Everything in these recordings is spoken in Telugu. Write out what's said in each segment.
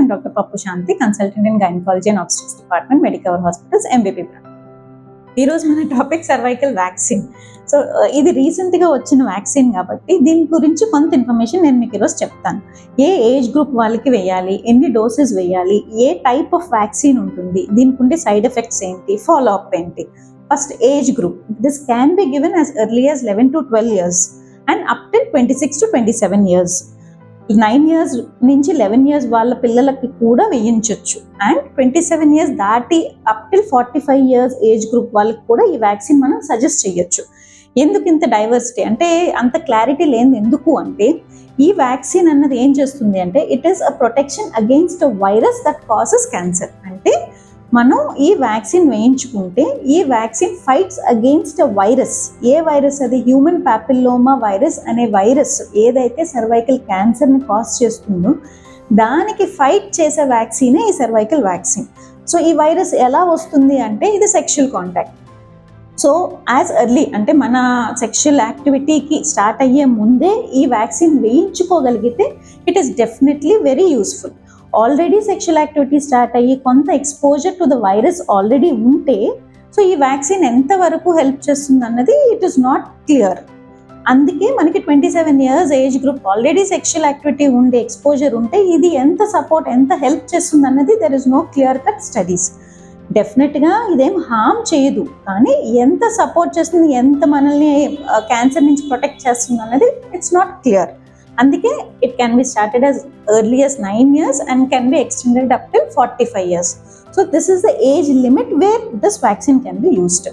I'm Dr. Pappu Shanti, consultant in Gynecology and Obstetrics Department, Medicover Hospitals, MBP branch. ఈ రోజు మన టాపిక్ సర్వైకల్ వ్యాక్సిన్. సో ఇది రీసెంట్గా వచ్చిన వ్యాక్సిన్ కాబట్టి దీని గురించి కొంత ఇన్ఫర్మేషన్ నేను మీకు ఈరోజు చెప్తాను. ఏ ఏజ్ గ్రూప్ వాళ్ళకి వేయాలి, ఎన్ని డోసెస్ వేయాలి, ఏ టైప్ ఆఫ్ వ్యాక్సిన్ ఉంటుంది, దీనికి ఉండే సైడ్ ఎఫెక్ట్స్ ఏంటి, ఫాలో అప్ ఏంటి. First age group. This can be given as early as 11 to 12 years and up till 26 to 27 years. 9 years నుంచి 11 years వాళ్ళ పిల్లలకి కూడా వేయించవచ్చు. అండ్ 27 years దాటి up till 45 years age group వాళ్ళకి కూడా ఈ వ్యాక్సిన్ మనం సజెస్ట్ చేయొచ్చు. ఎందుకు ఇంత డైవర్సిటీ అంటే అంత క్లారిటీ లేదు. ఎందుకు అంటే ఈ వ్యాక్సిన్ అన్నది ఏం చేస్తుంది అంటే it is a protection against a virus that causes cancer. అంటే మనం ఈ వ్యాక్సిన్ వేయించుకుంటే ఈ vaccine fights against a virus. A virus అది? హ్యూమన్ పాపిల్లోమా వైరస్ అనే వైరస్ ఏదైతే సర్వైకల్ క్యాన్సర్ని కాజ్ చేస్తుందో దానికి ఫైట్ చేసే వ్యాక్సినే ఈ సర్వైకల్ వ్యాక్సిన్. సో ఈ వైరస్ ఎలా వస్తుంది అంటే ఇది sexual contact. So as early అంటే మన సెక్షువల్ యాక్టివిటీకి స్టార్ట్ అయ్యే ముందే ఈ vaccine వేయించుకోగలిగితే it is definitely very useful. Already sexual activity start అయ్యి కొంత exposure to the virus already ఉంటే సో ఈ వ్యాక్సిన్ ఎంతవరకు హెల్ప్ చేస్తుంది అన్నది ఇట్ ఈస్ నాట్ క్లియర్. అందుకే మనకి 27 years age group already sexual activity ఉండే ఎక్స్పోజర్ ఉంటే ఇది ఎంత సపోర్ట్, ఎంత హెల్ప్ చేస్తుంది అన్నది there is no clear cut studies. డెఫినెట్గా ఇదేం హార్మ్ చేయదు, కానీ ఎంత సపోర్ట్ చేస్తుంది, ఎంత మనల్ని క్యాన్సర్ నుంచి ప్రొటెక్ట్ చేస్తుంది అన్నది ఇట్స్ నాట్ క్లియర్. అందుకే it can be started as early as 9 years and can be extended up till 45 years. So this is the age limit where this vaccine can be used.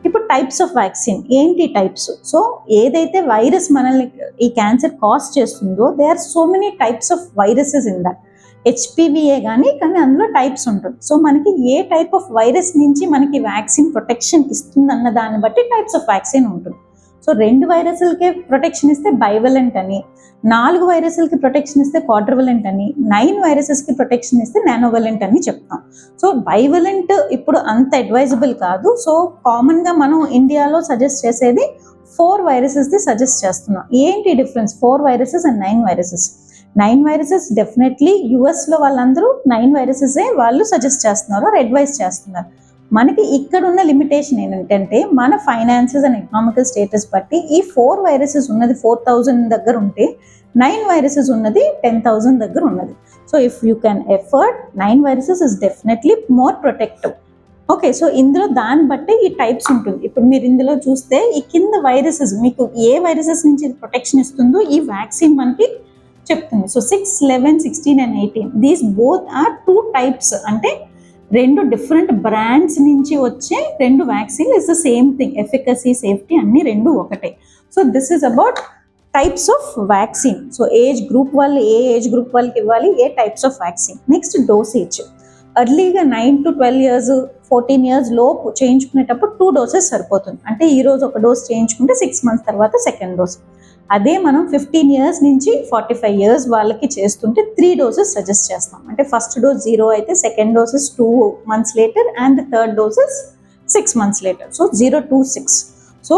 ఇప్పుడు టైప్స్ ఆఫ్ వ్యాక్సిన్ ఏంటి? టైప్స్. సో ఏదైతే వైరస్ మనల్ని ఈ క్యాన్సర్ కాజ్ చేస్తుందో they are so many types of viruses in that. HPV కానీ అందులో టైప్స్ ఉంటుంది. సో మనకి ఏ టైప్ ఆఫ్ వైరస్ నుంచి మనకి వ్యాక్సిన్ ప్రొటెక్షన్ ఇస్తుంది అన్న దాన్ని బట్టి టైప్స్ ఆఫ్ వ్యాక్సిన్ ఉంటుంది. సో 2 వైరస్లకే ప్రొటెక్షన్ ఇస్తే బైవలెంట్ అని, 4 వైరస్లకి ప్రొటెక్షన్ ఇస్తే క్వాడ్రివలెంట్ అని, 9 వైరసెస్కి ప్రొటెక్షన్ ఇస్తే నానోవలెంట్ అని చెప్తాం. సో బైవలెంట్ ఇప్పుడు అంత అడ్వైజబుల్ కాదు. సో కామన్గా మనం ఇండియాలో సజెస్ట్ చేసేది 4 వైరసెస్ది సజెస్ట్ చేస్తున్నాం. ఏంటి difference? 4 viruses and 9 viruses. 9 viruses definitely యుఎస్లో వాళ్ళందరూ 9 వైరసెసే వాళ్ళు సజెస్ట్ చేస్తున్నారు, అడ్వైజ్ చేస్తున్నారు. మనకి ఇక్కడ ఉన్న లిమిటేషన్ ఏంటంటే మన ఫైనాన్సెస్ అండ్ ఎకనామికల్ స్టేటస్ బట్టి ఈ 4 వైరసెస్ ఉన్నది 4,000 దగ్గర ఉంటే 9 వైరసెస్ ఉన్నది 10,000 దగ్గర ఉన్నది. So if you can afford 9 viruses is definitely more protective. Okay, so ఇందులో దాన్ని బట్టి ఈ టైప్స్ ఉంటుంది. ఇప్పుడు మీరు ఇందులో చూస్తే ఈ కింద వైరసెస్ మీకు ఏ వైరసెస్ నుంచి ప్రొటెక్షన్ ఇస్తుందో ఈ వ్యాక్సిన్ మనకి చెప్తుంది. So 6, 11, 16 and 18 these both are 2 types. అంటే 2 డిఫరెంట్ బ్రాండ్స్ నుంచి వచ్చే 2 vaccine is the same thing. Efficacy, safety అన్ని 2 ఒకటే. So this is about types of vaccine. So age group వాళ్ళు ఏ ఏజ్ గ్రూప్ వాళ్ళకి ఇవ్వాలి, ఏ types of vaccine. Next dosage. ఎర్లీగా 9 to 12 years, 14 years లోపు చేయించుకునేటప్పుడు 2 doses సరిపోతుంది. అంటే ఈరోజు ఒక డోస్ చేయించుకుంటే 6 months తర్వాత సెకండ్ డోస్. అదే మనం 15 years నుంచి 45 years వాళ్ళకి చేస్తుంటే 3 doses సజెస్ట్ చేస్తాం. అంటే ఫస్ట్ డోస్ 0 అయితే second doses 2 months later and third doses 6 months later. So 0 to 6. So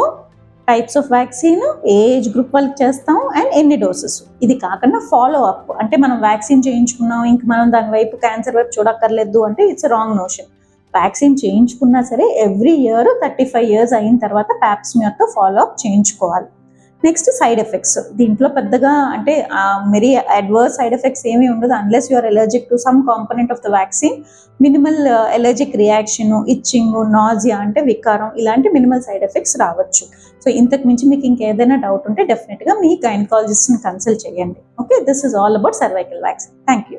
types of vaccine, age group వాళ్ళకి చేస్తాం అండ్ ఎన్ని డోసెస్. ఇది కాకుండా ఫాలో అప్ అంటే మనం వ్యాక్సిన్ చేయించుకున్నాం ఇంక మనం దాని వైపు క్యాన్సర్ వైపు చూడక్కర్లేదు అంటే ఇట్స్ రాంగ్ నోషన్. వ్యాక్సిన్ చేయించుకున్నా సరే ఎవ్రీ ఇయర్ 35 years అయిన తర్వాత ప్యాప్స్మియర్తో ఫాలో అప్ చేయించుకోవాలి. Next side effects. దీంట్లో పెద్దగా అంటే మెరీ అడ్వర్స్ సైడ్ ఎఫెక్ట్స్ ఏమీ ఉండదు unless you are allergic to some component of the vaccine. Minimal allergic reaction, itching, nausea అంటే వికారం, ఇలాంటి మినిమల్ సైడ్ ఎఫెక్ట్స్ రావచ్చు. సో ఇంతకు మించి మీకు ఇంకేదైనా డౌట్ ఉంటే డెఫినెట్గా మీ గైనకాలజిస్ట్ని కన్సల్ట్ చేయండి. Okay, this is all about cervical vaccine. Thank you.